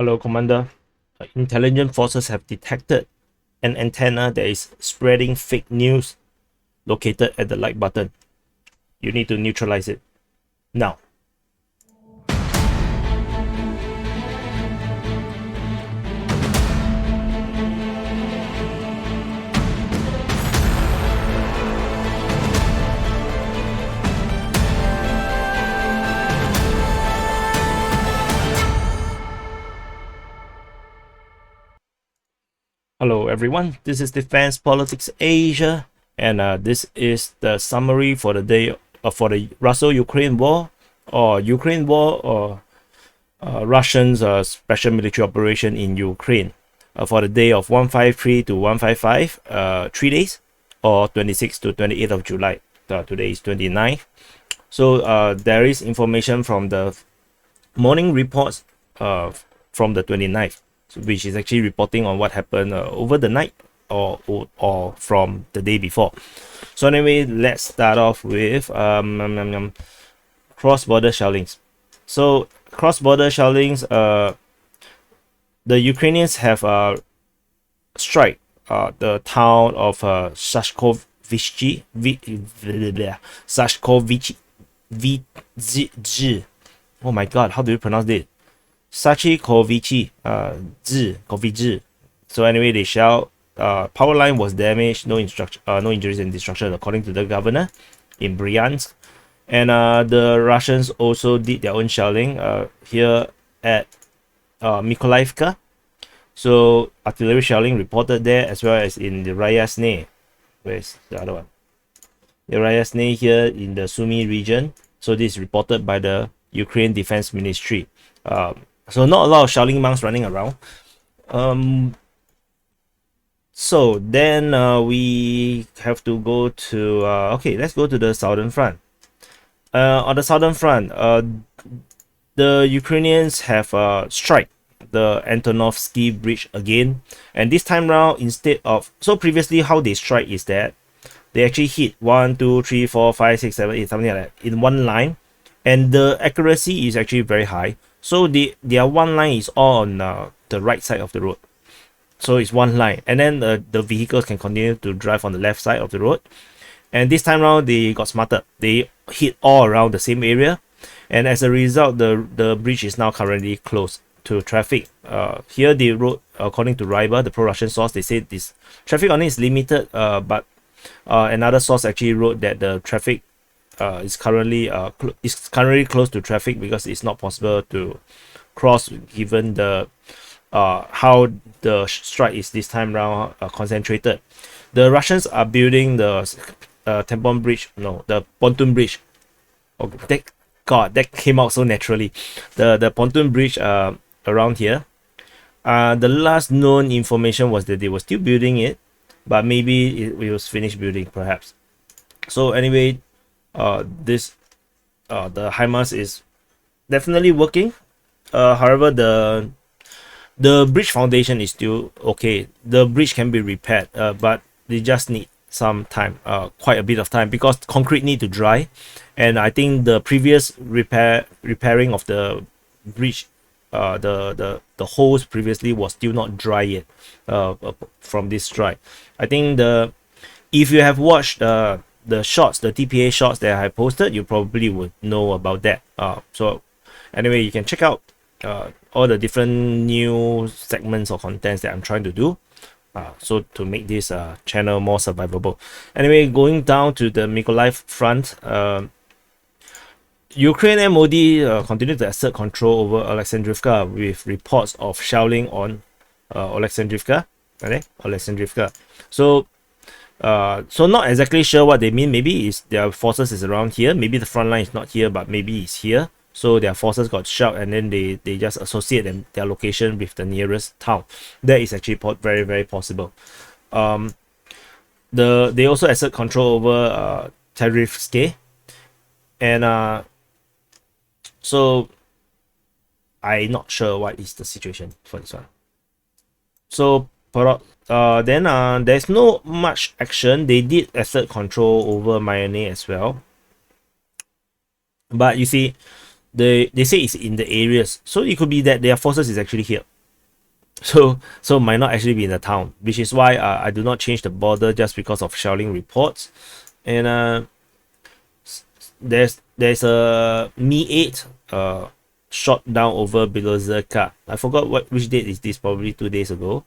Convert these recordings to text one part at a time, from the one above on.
Hello, Commander. Intelligence forces have detected an antenna that is spreading fake news located at the like button. You need to neutralize it now. Hello everyone, this is Defense Politics Asia, and this is the summary for the day for the Russo-Ukraine War, or Ukraine War, or Russians special military operation in Ukraine for the day of 153 to 155, 3 days, or 26 to 28th of July. Today is 29th. So there is information from the morning reports from the 29th. Which is actually reporting on what happened over the night or from the day before. So anyway, let's start off with cross-border shellings. So cross-border shellings, the Ukrainians have strike the town of Sachkovizhi. Oh my god, how do you pronounce it? Sachkovizhi, Kovizhi. So anyway, they shell. Power line was damaged. No injuries and destruction, according to the governor in Bryansk. And the Russians also did their own shelling here at Mykolaivka. So artillery shelling reported there, as well as in the Ryasne. Where's the other one? The Ryasne here in the Sumy region. So this is reported by the Ukraine Defense Ministry. So not a lot of shelling monks running around. So then we have to go to okay, let's go to the southern front. On the southern front, the Ukrainians have strike the Antonovskyi bridge again, and this time round, instead of, so previously how they strike is that they actually hit 1 2 3 4 5 6 7 8, something like that, in one line, and the accuracy is actually very high. So their one line is all on the right side of the road. So it's one line, and then the vehicles can continue to drive on the left side of the road. And this time around, they got smarter. They hit all around the same area, and as a result, the bridge is now currently closed to traffic. Here they wrote, according to Rybar, the pro-Russian source, they said this traffic on it is limited, but another source actually wrote that the traffic is currently close to traffic because it's not possible to cross, given the how the strike is this time round concentrated. The Russians are building the the pontoon bridge. Oh, that came out so naturally. The pontoon bridge around here. The last known information was that they were still building it, but maybe it was finished building perhaps. So anyway, the HIMARS is definitely working. However, the bridge foundation is still okay. The bridge can be repaired, but they just need some time, quite a bit of time, because concrete need to dry, and I think the previous repairing of the bridge, the holes previously was still not dry yet from this strike. I think if you have watched the shots, the TPA shots that I posted, you probably would know about that. So anyway, you can check out all the different new segments or contents that I'm trying to do, so to make this channel more survivable. Anyway, going down to the Mykolaiv Front, Ukraine MOD continue to assert control over Alexandriivka with reports of shelling on Alexandriivka. So not exactly sure what they mean. Maybe it's their forces is around here. Maybe the front line is not here, but maybe it's here. So their forces got shelled, and then they just associate their location with the nearest town. That is actually very, very possible. They also assert control over Chernihiv, and so I'm not sure what is the situation for this one. So then there's no much action. They did assert control over Myane as well, but you see, they say it's in the areas, so it could be that their forces is actually here. so might not actually be in the town, which is why I do not change the border just because of shelling reports. And there's a Mi-8 shot down over Bilozirka. I forgot which date is this, probably 2 days ago.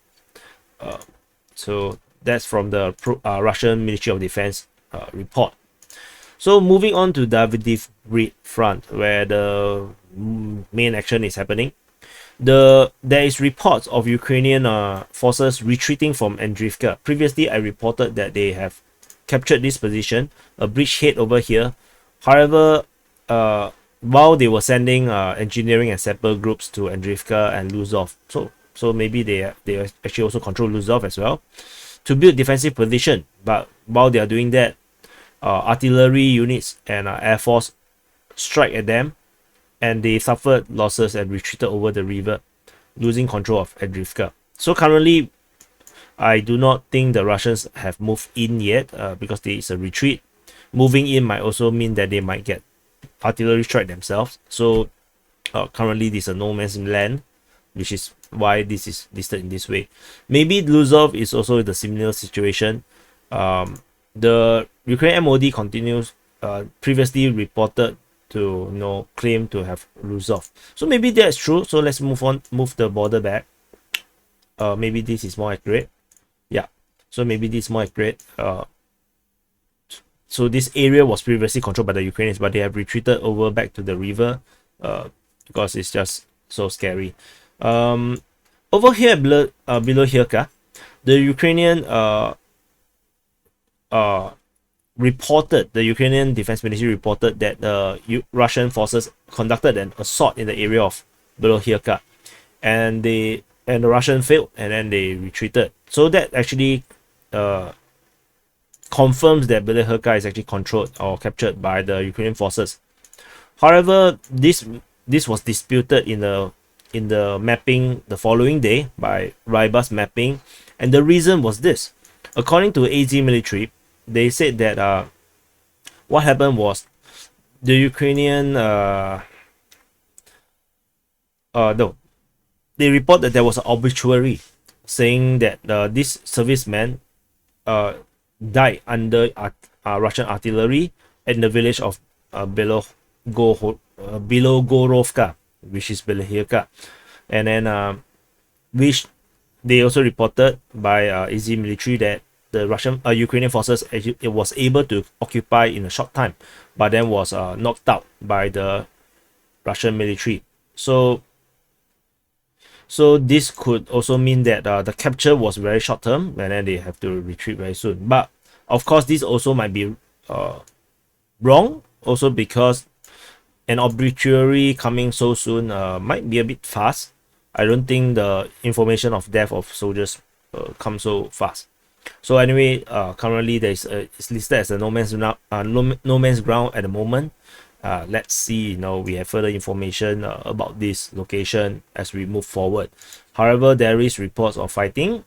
So that's from the Russian Ministry of Defense report. So moving on to Davydiv Brid Front, where the main action is happening. There is reports of Ukrainian forces retreating from Andriivka. Previously, I reported that they have captured this position, a bridgehead over here. However, while they were sending engineering and sapper groups to Andriivka and Lozove, so maybe they actually also control Lozove as well, to build defensive position. But while they are doing that, artillery units and air force strike at them, and they suffered losses and retreated over the river, losing control of Andriivka. So currently, I do not think the Russians have moved in yet because there is a retreat. Moving in might also mean that they might get artillery strike themselves. So currently, this is a no man's land, which is why this is listed in this way. Maybe Lozove is also the similar situation. The Ukrainian MOD continues previously reported to claim to have Lozove. So maybe that's true. So let's move the border back. Maybe this is more accurate. Yeah. So maybe this is more accurate. So this area was previously controlled by the Ukrainians, but they have retreated over back to the river because it's just so scary. Over here below Bilohirka, the Ukrainian the Ukrainian Defense Ministry reported that the Russian forces conducted an assault in the area of Bilohirka, and the Russian failed, and then they retreated. So that actually confirms that Bilohirka is actually controlled or captured by the Ukrainian forces. However, this was disputed in the mapping the following day by Rybar's mapping, and the reason was this. According to AZ military, they said that what happened was the Ukrainian they report that there was an obituary saying that this serviceman died under Russian artillery in the village of Bilogorovka, which is Bilohirka, and then which they also reported by AZ military that the Ukrainian forces was able to occupy in a short time, but then was knocked out by the Russian military. So this could also mean that the capture was very short term, and then they have to retreat very soon. But of course, this also might be wrong, also because an obituary coming so soon might be a bit fast. I don't think the information of death of soldiers come so fast. So anyway, currently it's listed as a no man's ground at the moment. Let's see, we have further information about this location as we move forward. However, there is reports of fighting.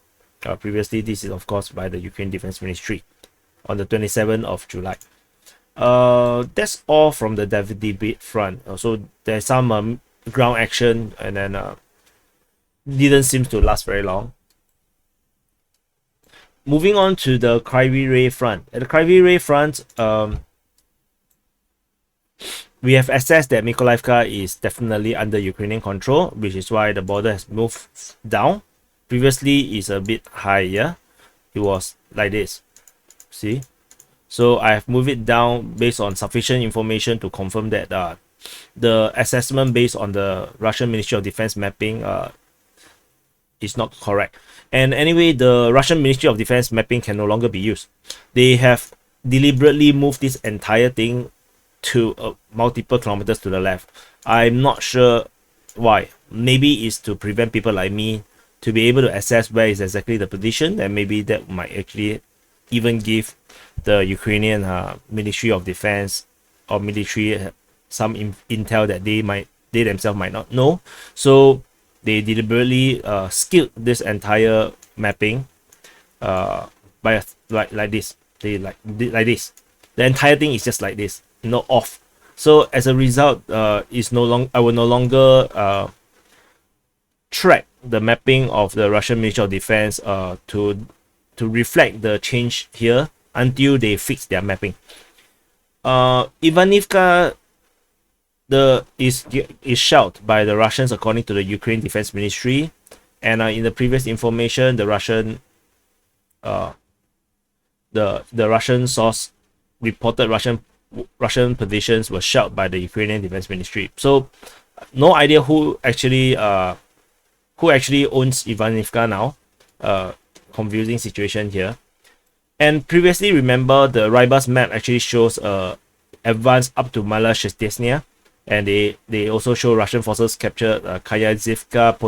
Previously, this is of course by the Ukraine Defense Ministry on the 27th of July. That's all from the Davydiv Brid Front. So there's some ground action, and then didn't seem to last very long. Moving on to the Kryvyi Rih Front. At the Kryvyi Rih Front, we have assessed that Mykolaivka is definitely under Ukrainian control, which is why the border has moved down. Previously, it's a bit higher. It was like this. See? So I have moved it down based on sufficient information to confirm that the assessment based on the Russian Ministry of Defense mapping is not correct. And anyway, the Russian Ministry of Defense mapping can no longer be used. They have deliberately moved this entire thing to multiple kilometers to the left. I'm not sure why. Maybe it's to prevent people like me to be able to assess where is exactly the position, and maybe that might actually even give the Ukrainian Ministry of Defense or military some intel that they themselves might not know. So they deliberately skilled this entire mapping by like this. They did like this. The entire thing is just like this, off. So as a result, I will no longer track the mapping of the Russian Ministry of Defense to reflect the change here until they fix their mapping. Ivanivka is shelled by the Russians according to the Ukraine Defense Ministry, and in the previous information, the Russian the Russian source reported Russian positions were shelled by the Ukrainian Defense Ministry. So no idea who actually owns Ivanivka now. Confusing situation here. And previously, remember, the Rybar's map actually shows advance up to Mala Shestirnya, and they also show Russian forces captured Knyazivka,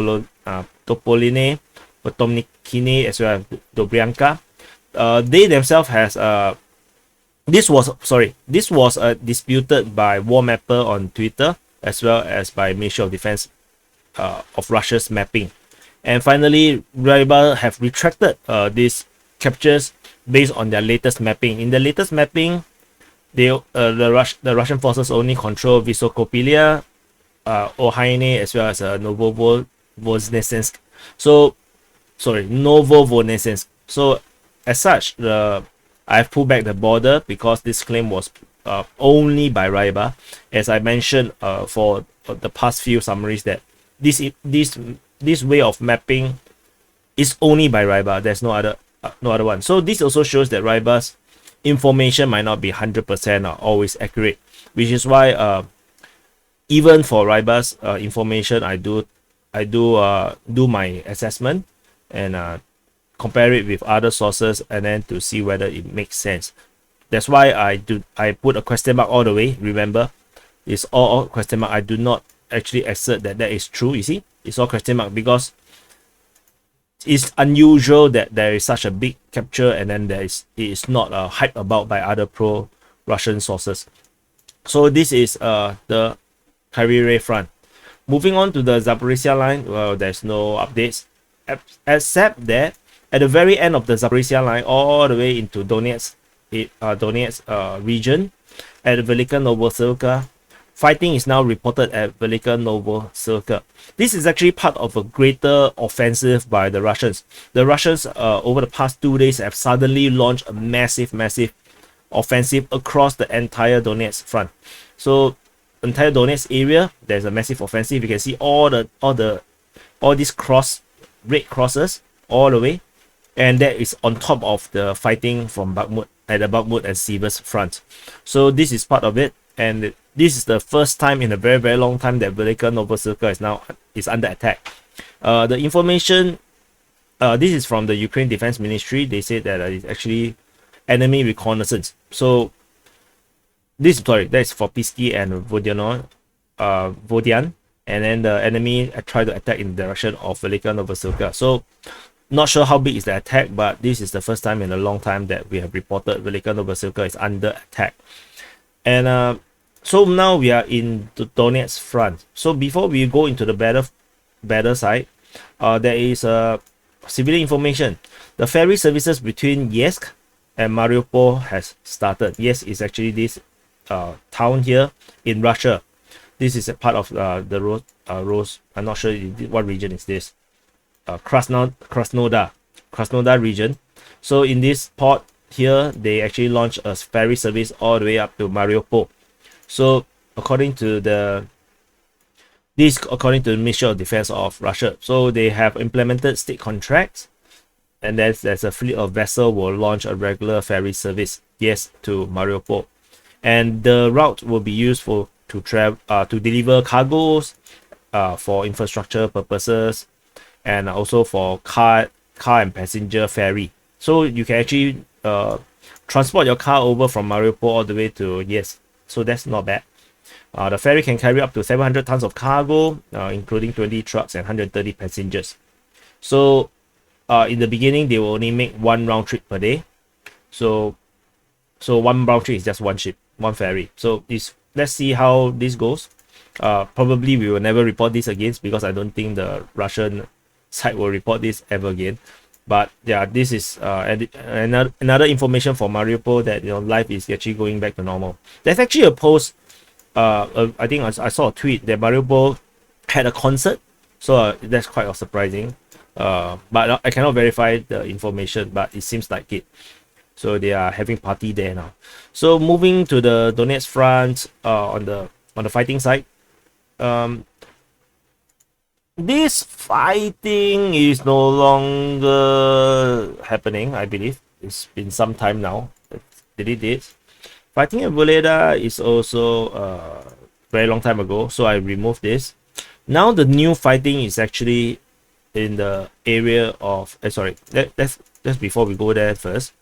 Topolyne, Potomkyne, as well as Dobryanka. They themselves has this was disputed by War Mapper on Twitter, as well as by Ministry of Defense of Russia's mapping. And finally, Rybar have retracted these captures based on their latest mapping. In the latest mapping, the Russian forces only control Vysokopilia, Vodyane, as well as Novosilka. So, Novosilka. So, as such, I've pulled back the border because this claim was only by Rybar. As I mentioned for the past few summaries, that this way of mapping is only by Rybar. There's no other one. So this also shows that Rybar's information might not be 100% or always accurate, which is why even for Rybar's information, I do my assessment and compare it with other sources, and then to see whether it makes sense. That's why I put a question mark all the way. Remember, it's all question mark. I do not actually assert that is true. You see, it's all question mark because it's unusual that there is such a big capture and then it is not hyped about by other pro-Russian sources. So this is the Kryvyi Rih Front. Moving on to the Zaporizhzhia line, well, there's no updates except that at the very end of the Zaporizhzhia line, all the way into Donetsk region, at Velika Novosilka, fighting is now reported at Velika Novosilka. This is actually part of a greater offensive by the Russians. The Russians, over the past 2 days, have suddenly launched a massive offensive across the entire Donetsk front. So, entire Donetsk area, there's a massive offensive. You can see all these red crosses all the way, and that is on top of the fighting from Bakhmut at the Bakhmut and Siversk front. So this is part of it, and this is the first time in a very, very long time that Velika Novosilka is under attack. The information, this is from the Ukraine Defense Ministry. They say that it's actually enemy reconnaissance. So that is for Pisky and Vodyane, and then the enemy tried to attack in the direction of Velika Novosilka. So not sure how big is the attack, but this is the first time in a long time that we have reported Velika Novosilka is under attack. And so now we are in the Donetsk front. So before we go into the battle side, there is civilian information. The ferry services between Yeysk and Mariupol has started. Yeysk is actually this town here in Russia. This is a part of the Rose. I'm not sure what region is this. Krasnodar region. So in this port here, they actually launched a ferry service all the way up to Mariupol. So according to the Ministry of Defense of Russia, so they have implemented state contracts, and there's a fleet of vessels will launch a regular ferry service, yes, to Mariupol, and the route will be used to deliver cargoes, for infrastructure purposes, and also for car and passenger ferry. So you can actually transport your car over from Mariupol all the way to Yeysk. So that's not bad. The ferry can carry up to 700 tons of cargo, including 20 trucks and 130 passengers. So in the beginning, they will only make one round trip per day. So one round trip is just one ship, one ferry. So let's see how this goes. Probably we will never report this again because I don't think the Russian side will report this ever again. But yeah, this is another information for Mariupol that life is actually going back to normal. There's actually a post. I think I saw a tweet that Mariupol had a concert So that's quite surprising. But I cannot verify the information, but it seems like it. So they are having party there now. So moving to the Donetsk front, on the fighting side, this fighting is no longer happening. I believe it's been some time now. Did it did. Fighting at Voleda is also very long time ago, so I removed this. Now the new fighting is actually in the area of sorry, that's before we go there first.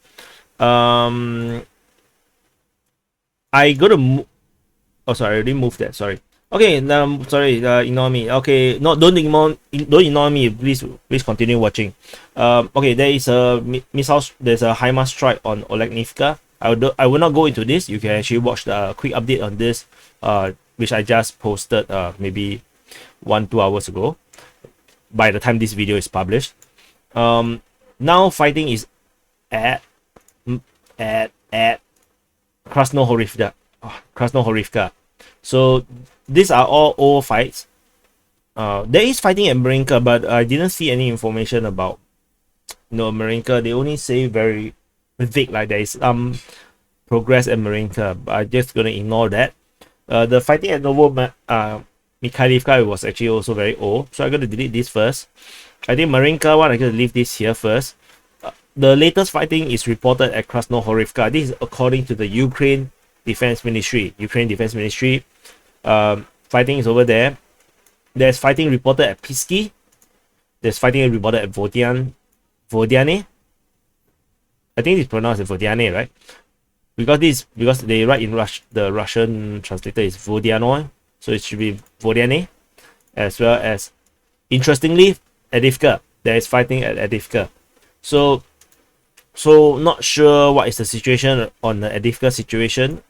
I go to oh sorry, I already moved that, sorry. Okay, sorry, ignore me. Okay, don't ignore me, please continue watching. Okay, there is a missile, there's a HIMARS strike on Olegivka. I will not go into this. You can actually watch the quick update on this, which I just posted maybe 1-2 hours ago, by the time this video is published. Now fighting is at Krasnohorivka. So these are all old fights. There is fighting at Bryansk, but I didn't see any information about Bryansk. They only say very vague, like there is some progress at Bryansk, but I'm just gonna ignore that. The fighting at Mykolaivka was actually also very old, so I'm gonna delete this first. I think Bryansk one, I'm gonna leave this here first. The latest fighting is reported at Krasnohorivka. This is according to the Ukraine Defense Ministry. Fighting is over there. There's fighting reported at Pisky. There's fighting reported at Vodyane. I think it's pronounced as Vodyane, right? Because they write in the Russian translator is Vodyane, so it should be Vodyane. As well as, interestingly, Avdiivka. There is fighting at Avdiivka. So not sure what is the situation on the Avdiivka situation.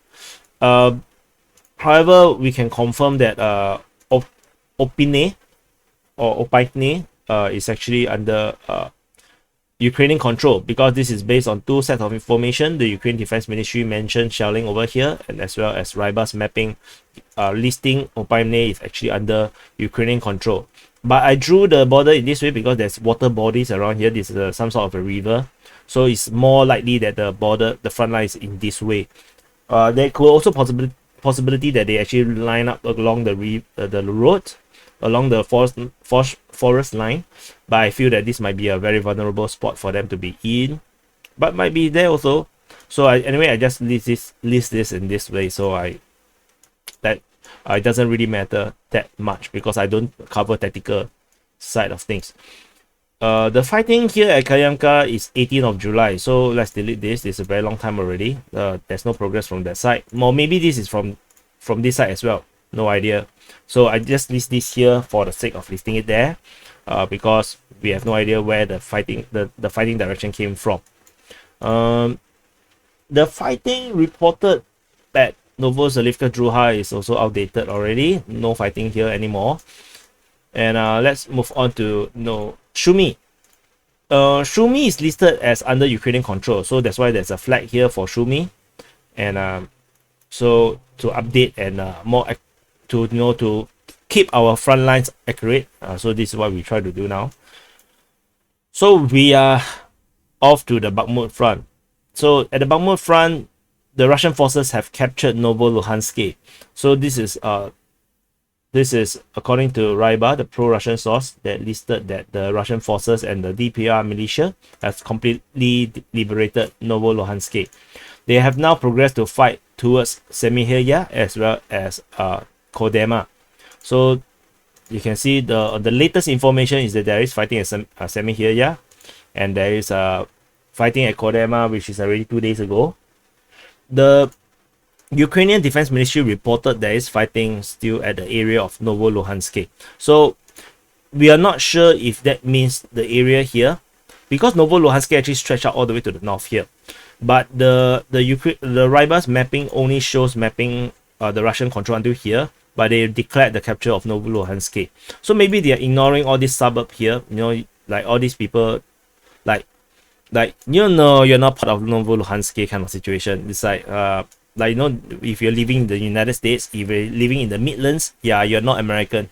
However, we can confirm that Opine is actually under Ukrainian control, because this is based on two sets of information. The Ukraine Defense Ministry mentioned Shellings over here, and as well as Rybar's mapping listing Opine is actually under Ukrainian control. But I drew the border in this way because there's water bodies around here. This is some sort of a river, so it's more likely that the front line is in this way. There could also possibility that they actually line up along the road, along the forest line, but I feel that this might be a very vulnerable spot for them to be in, but might be there also. So anyway, I just list this in this way, so it doesn't really matter that much because I don't cover tactical side of things. The fighting here at Krasnohorivka is 18th of July, so let's delete this. This is a very long time already. There's no progress from that side. Or maybe this is from this side as well. No idea. So I just list this here for the sake of listing it there, because we have no idea where the fighting direction came from. The fighting reported at Novosilka Druha is also outdated already. No fighting here anymore. And let's move on to Sumy. Sumy is listed as under Ukrainian control, so that's why there's a flag here for Sumy. And so to update and to keep our front lines accurate. So this is what we try to do now. So we are off to the Bakhmut front. So at the Bakhmut front, the Russian forces have captured Novosilka. So this is according to Rybar, the pro-Russian source that listed that the Russian forces and the DPR militia have completely liberated Novosilka. They have now progressed to fight towards Chernihiv as well as Kodema. So you can see the latest information is that there is fighting at Chernihiv, and there is fighting at Kodema, which is already 2 days ago. The Ukrainian Defense Ministry reported there is fighting still at the area of Novosilka. So we are not sure if that means the area here, because Novosilka actually stretched out all the way to the north here. But the Rybar's mapping only shows mapping the Russian control until here, but they declared the capture of Novosilka. So maybe they are ignoring all this suburb here, like all these people, like you're not part of Novosilka kind of situation. It's like if you're living in the United States, if you're living in the Midlands, yeah, you're not American.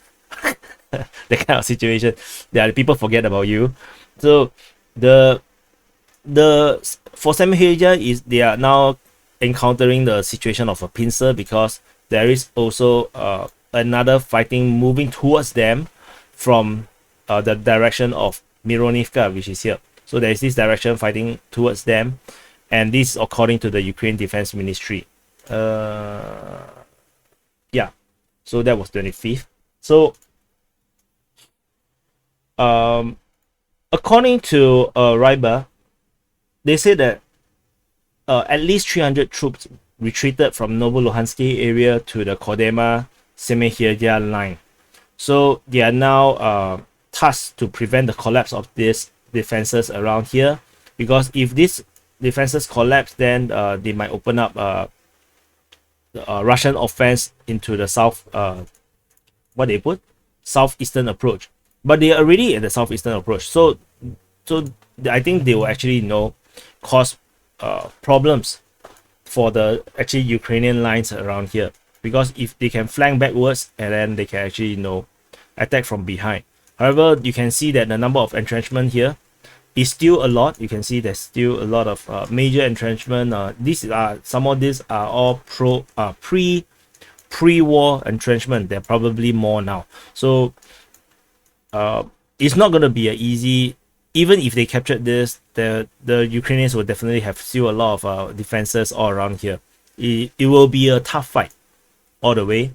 that kind of situation. That people forget about you. So the for Zaporizhzhia is they are now encountering the situation of a pincer, because there is also another fighting moving towards them from the direction of Mykolaiv, which is here. So there is this direction fighting towards them, and this according to the Ukraine Defense Ministry. Yeah, so that was 25th. So according to Rybar, they say that at least 300 troops retreated from Novosilka area to the Kodema-Semihirya line. So they are now tasked to prevent the collapse of these defenses around here, because if these defenses collapse, then they might open up Russian offense into the south. What they put? Southeastern approach. But they are already at the southeastern approach. So I think they will actually cause problems for the actually Ukrainian lines around here, because if they can flank backwards, and then they can actually attack from behind. However, you can see that the number of entrenchment here is still a lot. You can see there's still a lot of major entrenchment. Some of these are all pre-war entrenchment. There are probably more now. So it's not going to be an easy. Even if they captured this, the Ukrainians will definitely have still a lot of defenses all around here. It will be a tough fight all the way,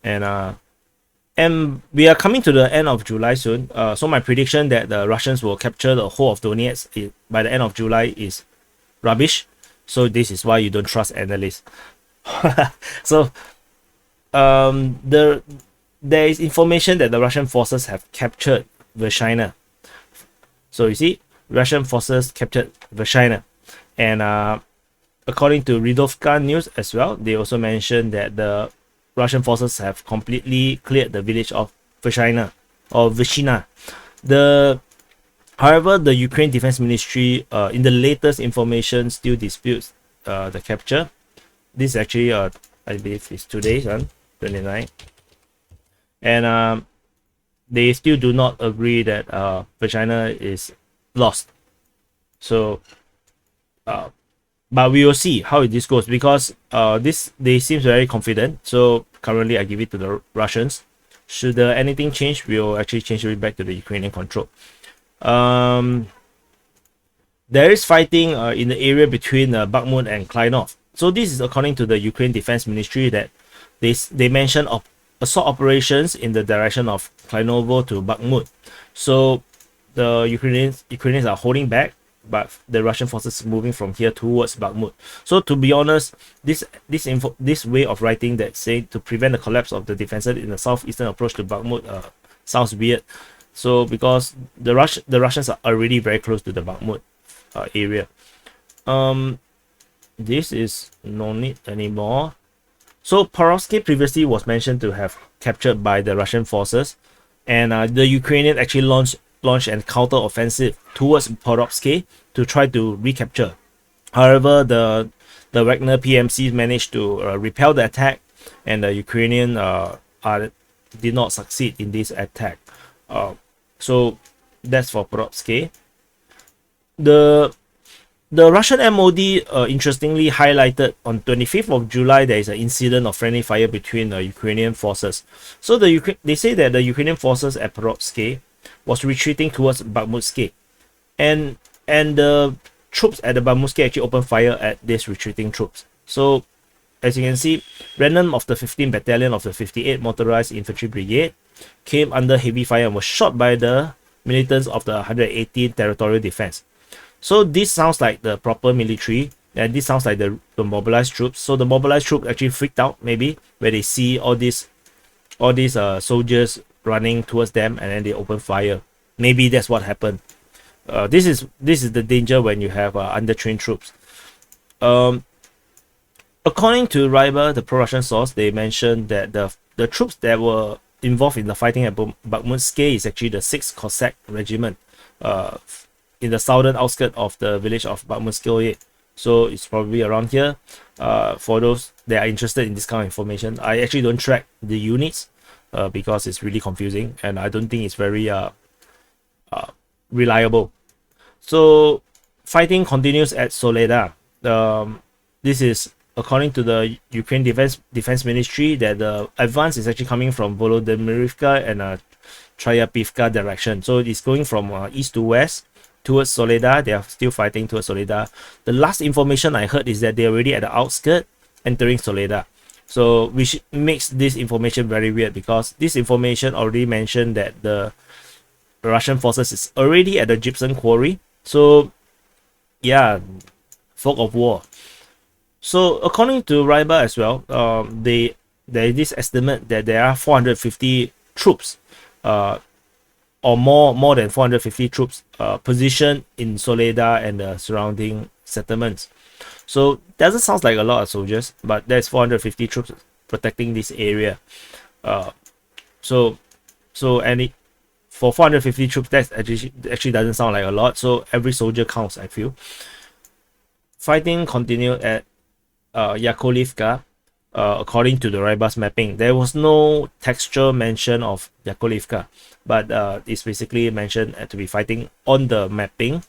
and we are coming to the end of July soon. So my prediction that the Russians will capture the whole of Donetsk by the end of July is rubbish. So this is why you don't trust analysts. So there is information that the Russian forces have captured Vodyane. So you see, Russian forces captured Vodyane, and according to Ryasne news as well, they also mentioned that the Russian forces have completely cleared the village of Vodyane or Vyshina. However, the Ukraine Defense Ministry, in the latest information, still disputes the capture. This is actually, I believe, is today's on 29, and they still do not agree that Vodyane is lost. So, but we will see how this goes, because they seem very confident. So currently, I give it to the Russians. Should anything change, we will actually change it back to the Ukrainian control. There is fighting in the area between Bakhmut and Klyinov. So this is according to the Ukraine Defense Ministry, that they mention assault operations in the direction of Klyinovo to Bakhmut. So the Ukrainians are holding back, but the Russian forces moving from here towards Bakhmut. So to be honest, this way of writing that say to prevent the collapse of the defenses in the southeastern approach to Bakhmut sounds weird. So because the Russians are already very close to the Bakhmut area. This is no need anymore. So Potomkyne previously was mentioned to have captured by the Russian forces, and the Ukrainian actually launched an counter-offensive towards Potomkyne to try to recapture. However, the Wagner PMCs managed to repel the attack, and the Ukrainian did not succeed in this attack. So that's for Potomkyne. The Russian MOD interestingly highlighted on 25th of July there is an incident of friendly fire between the Ukrainian forces. So they say that the Ukrainian forces at Potomkyne was retreating towards Bakhmutsk, and the troops at the Bakhmutsk actually opened fire at these retreating troops. So as you can see, remnant of the 15th Battalion of the 58th Motorized Infantry Brigade came under heavy fire and was shot by the militants of the 118th Territorial Defense. So this sounds like the proper military, and this sounds like the mobilized troops. So the mobilized troops actually freaked out, maybe, where they see all these soldiers running towards them, and then they open fire. Maybe that's what happened. This is the danger when you have undertrained troops. According to Rybar, the pro-Russian source, they mentioned that the troops that were involved in the fighting at Bakhmutsk is actually the 6th Cossack Regiment in the southern outskirts of the village of Bakhmutsk. So it's probably around here. For those that are interested in this kind of information, I actually don't track the units. because it's really confusing and I don't think it's very reliable. So fighting continues at Soledar. This is according to the Ukraine Defense Ministry that the advance is actually coming from Volodymyrivka and Tryapivka direction. So it's going from east to west towards Soledar. They are still fighting towards Soledar. The last information I heard is that they're already at the outskirts entering Soledar. So which makes this information very weird because this information already mentioned that the Russian forces is already at the gypsum quarry. So yeah, fog of war. So according to Rybar as well, there is this estimate that there are 450 troops, or more than 450 troops positioned in Soledar and the surrounding settlements. So doesn't sound like a lot of soldiers, but there's 450 troops protecting this area. So for 450 troops, that actually doesn't sound like a lot. So every soldier counts, I feel. Fighting continued at Yakovlivka. According to the Rybar's mapping, there was no textual mention of Yakovlivka, but it's basically mentioned to be fighting on the mapping.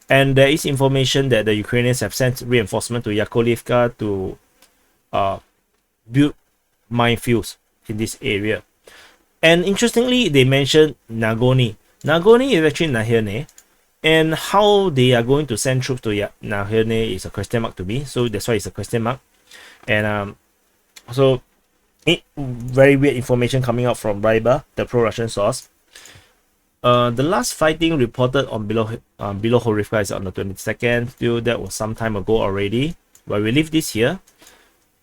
And there is information that the Ukrainians have sent reinforcement to Yakovlivka to build minefields in this area. And interestingly, they mentioned Nagorny. Nagorny is actually Nahirne, and how they are going to send troops to Nahirne is a question mark to me. So that's why it's a question mark. And so very weird information coming out from Rybar, the pro-Russian source. The last fighting reported on Bilohirka is on the 22nd. Still, that was some time ago already. But we leave this here.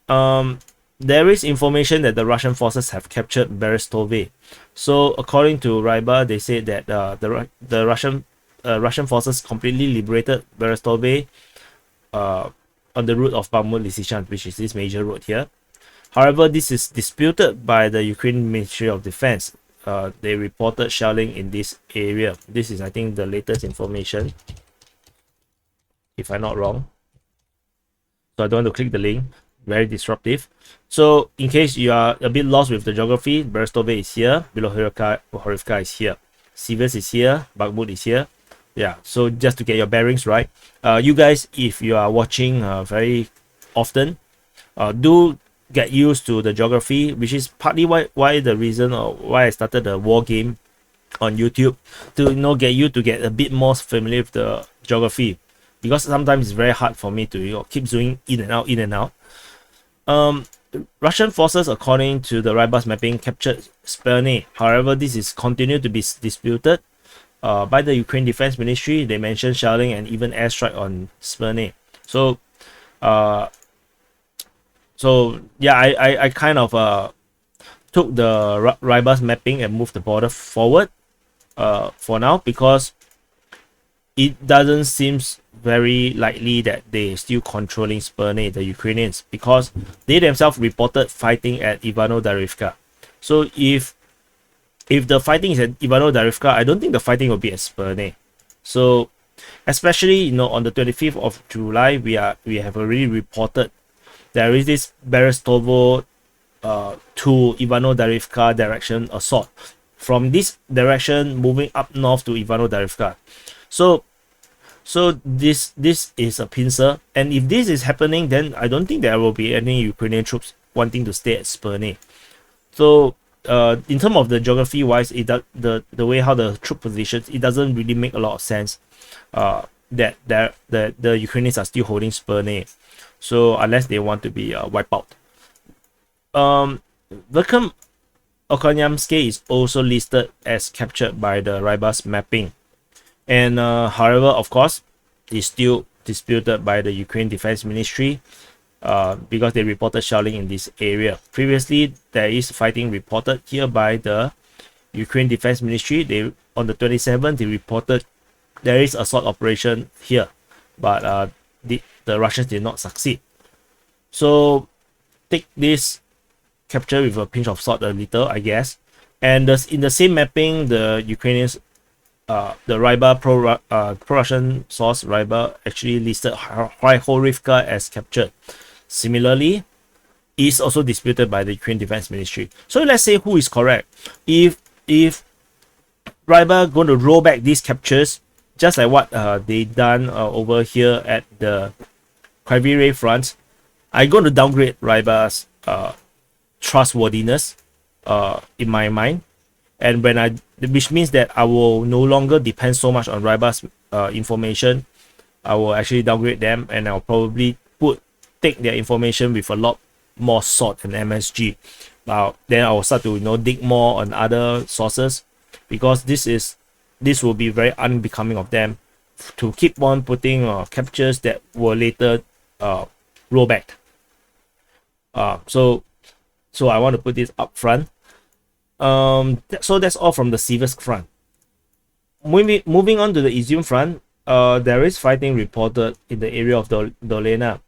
There is information that the Russian forces have captured Berestove. So according to Rybar, they say that the Russian forces completely liberated Berestove on the route of Bakhmut-Lysychansk, which is this major road here. However, this is disputed by the Ukrainian Ministry of Defense. They reported shelling in this area. This is, I think, the latest information, if I'm not wrong. So I don't want to click the link. Very disruptive. So in case you are a bit lost with the geography, Berestove is here, Bilohirka is here, Siversk is here, Bakhmut is here. Yeah, so just to get your bearings right, you guys, if you are watching very often, do get used to the geography, which is partly why the reason or why I started the war game on YouTube, to get you to get a bit more familiar with the geography, because sometimes it's very hard for me to keep zooming in and out. Russian forces, according to the Rybar's mapping, captured Sperne. However, this is continued to be disputed by the Ukraine Defense Ministry. They mentioned shelling and even airstrike on Sperne. So yeah, I kind of took the Rybar's mapping and moved the border forward for now, because it doesn't seem very likely that they're still controlling Sperne, the Ukrainians, because they themselves reported fighting at Ivano-Darivka. So if the fighting is at Ivano-Darivka, I don't think the fighting will be at Sperne. So especially on the 25th of July, we have already reported there is this Berestovo to Ivano-Darivka direction assault. From this direction moving up north to Ivano-Darivka. So this is a pincer, and if this is happening, then I don't think there will be any Ukrainian troops wanting to stay at Sperne. So in terms of the geography wise, the way how the troop positions, it doesn't really make a lot of sense that the Ukrainians are still holding Sperne. So unless they want to be wiped out. Velkom Okanyamsky is also listed as captured by the Rybar's mapping. And however, of course, it's still disputed by the Ukraine Defense Ministry because they reported shelling in this area. Previously, there is fighting reported here by the Ukraine Defense Ministry. On the 27th, they reported there is assault operation here, but the Russians did not succeed. So take this capture with a pinch of salt a little, I guess. And in the same mapping, the Ukrainians, the Rybar pro-Russian source Rybar actually listed Krasnohorivka as captured. Similarly, is also disputed by the Ukraine Defense Ministry. So let's say who is correct. If Rybar going to roll back these captures, just like what they done over here at the Kryvyi Rih Front, I'm going to downgrade Rybar's trustworthiness in my mind, and which means that I will no longer depend so much on Rybar's information. I will actually downgrade them, and I'll probably take their information with a lot more salt and MSG. Then I will start to dig more on other sources, because this will be very unbecoming of them to keep on putting captures that were later roll back. So I want to put this up front. So that's all from the Siversk front. Moving on to the Izium front, there is fighting reported in the area of Dolena.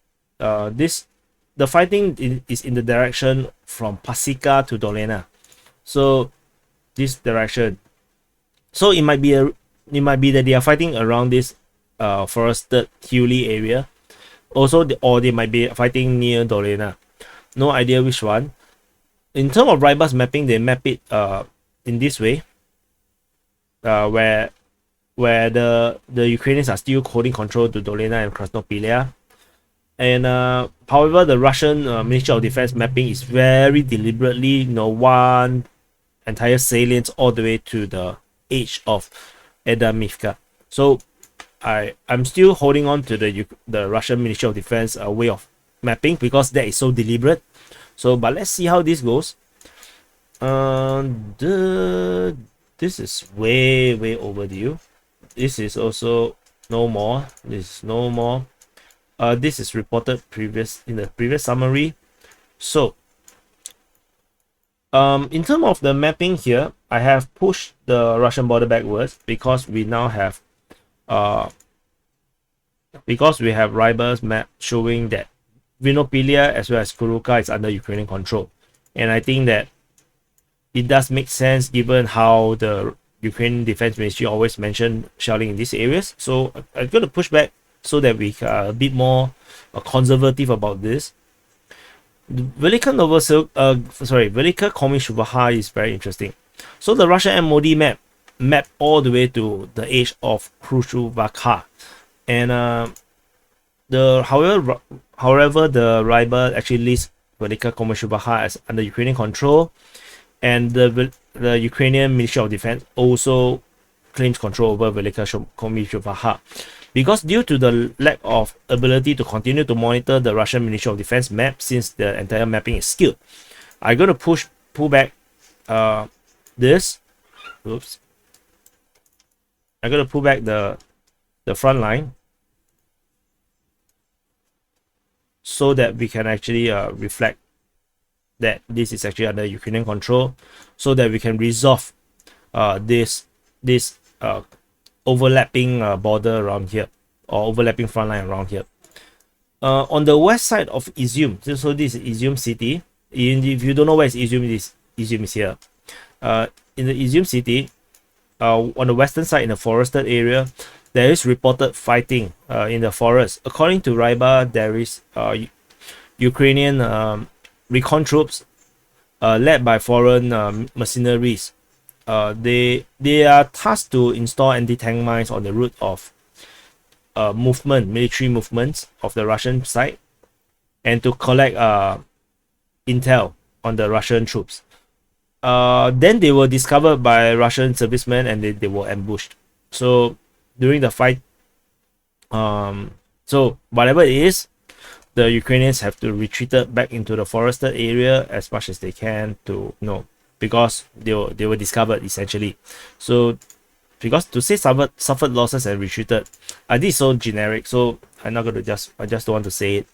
The fighting is in the direction from Pasika to Dolena. So this direction. So it might be that they are fighting around this forested hilly area. Also, or they might be fighting near Dolena. No idea which one. In terms of Rybar's mapping, they map it in this way, where the Ukrainians are still holding control to Dolena and Krasnohorivka. And however, the Russian Ministry of Defense mapping is very deliberately, one entire salient all the way to the edge of Avdiivka. So I'm still holding on to the Russian Ministry of Defense way of mapping, because that is so deliberate. So, but let's see how this goes. This is way overdue. This is also no more. This is no more. This is reported in the previous summary. So in terms of the mapping here, I have pushed the Russian border backwards because we now have Rybar's map showing that Vinopilia as well as Kuruka is under Ukrainian control. And I think that it does make sense given how the Ukrainian Defense Ministry always mentioned shelling in these areas. So I'm going to push back so that we are a bit more conservative about this. Velika Komishubha is very interesting. So the Russian MOD map all the way to the edge of Krasnohorivka, and however the Rybar actually lists Velika Komishubha as under Ukrainian control, and the Ukrainian Ministry of Defense also claims control over Velika Komishubha. Because due to the lack of ability to continue to monitor the Russian Ministry of Defense map, since the entire mapping is skewed, I'm going to pull back this. Oops. I'm going to pull back the front line so that we can actually reflect that this is actually under Ukrainian control, so that we can resolve this overlapping border around here, or overlapping front line around here. On the west side of Izium, so this is Izium city. If you don't know where is Izium is here. In the Izium city, on the western side in the forested area, there is reported fighting in the forest. According to Rybar, there is Ukrainian recon troops led by foreign mercenaries. They are tasked to install anti-tank mines on the route of military movements of the Russian side, and to collect intel on the Russian troops. Then they were discovered by Russian servicemen, and they were ambushed. So during the fight, so whatever it is, the Ukrainians have to retreat back into the forested area as much as they can because they were discovered essentially. So because to say suffered losses and retreated, I think it's so generic, so I'm not going to I just don't want to say it.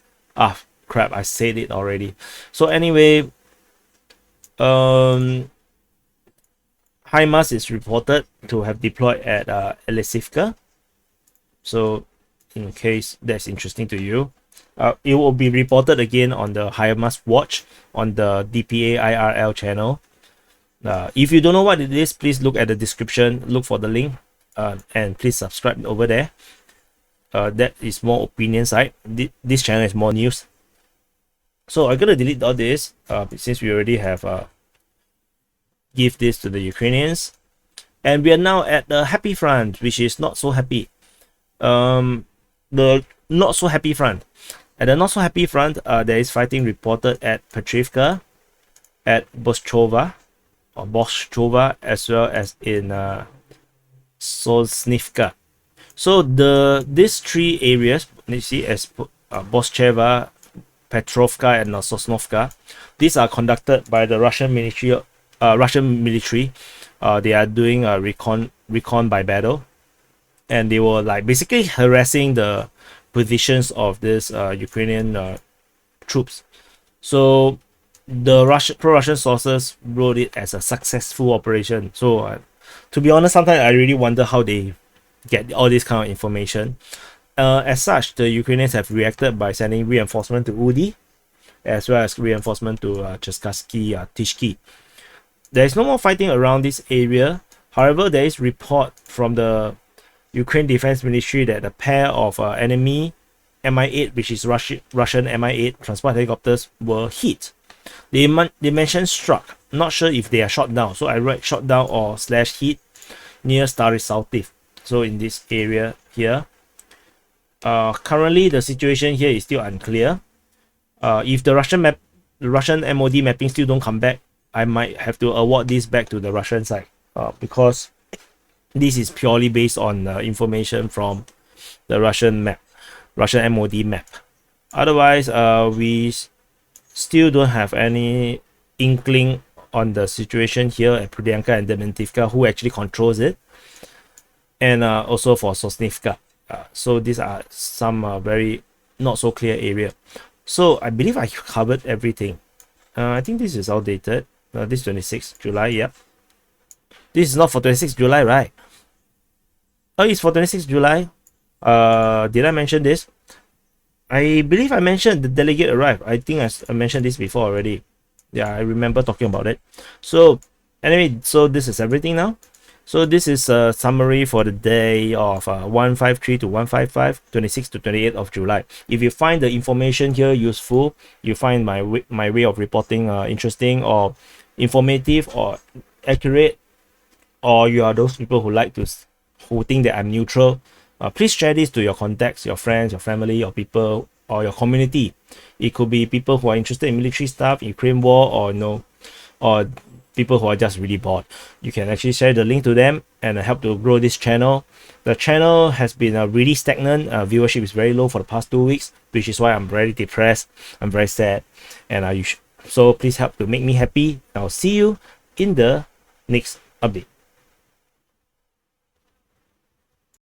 Crap, I said it already. So anyway, HIMARS is reported to have deployed at Elesivka. So in case that's interesting to you, it will be reported again on the HIMARS Watch on the DPA IRL channel. If you don't know what it is, please look at the description, look for the link, and please subscribe over there. That is more opinion side. This channel is more news. So I'm gonna delete all this since we already have give this to the Ukrainians, and we are now at the happy front, which is not so happy. The not so happy front. At the not so happy front, there is fighting reported at Petrivka, at Boschova, as well as in Sosnivka. So these three areas, you see, as Boscheva, Petrovka, and Sosnovka, these are conducted by the Russian military. They are doing a recon by battle, and they were like basically harassing the positions of this Ukrainian troops. So the pro-Russian sources wrote it as a successful operation. So to be honest, sometimes I really wonder how they get all this kind of information. As such, the Ukrainians have reacted by sending reinforcement to Udi, as well as reinforcement to Cherkassky, Tishki. There is no more fighting around this area. However, there is report from the Ukraine Defense Ministry that a pair of enemy Mi-8, which is Russian Mi-8 transport helicopters, were hit. They mentioned struck. Not sure if they are shot down. So I write shot down or /hit near Starosaltiv. So in this area here. Currently, the situation here is still unclear. If the Russian MOD mapping still don't come back, I might have to award this back to the Russian side, because this is purely based on information from the Russian MOD map. Otherwise, we still don't have any inkling on the situation here at Dobryanka and Davydiv, who actually controls it, and also for Sosnivka. So these are some very not so clear area. So I believe I covered everything. I think this is outdated. This 26th July, yep. This is not for 26th July, right? Oh, it's for 26th July. Did I mention this? I believe I mentioned the delegate arrived. I think I mentioned this before already. Yeah, I remember talking about it. So anyway, so this is everything now. So this is a summary for the day of 153 to 155, 26 to 28 of July. If you find the information here useful, you find my way of reporting interesting or informative or accurate, or you are those people who think that I'm neutral, please share this to your contacts, your friends, your family, your people, or your community. It could be people who are interested in military stuff, Ukraine war, or or people who are just really bored. You can actually share the link to them and help to grow this channel. The channel has been really stagnant. Viewership is very low for the past 2 weeks, which is why I'm very depressed. I'm very sad, and so please help to make me happy. I'll see you in the next update.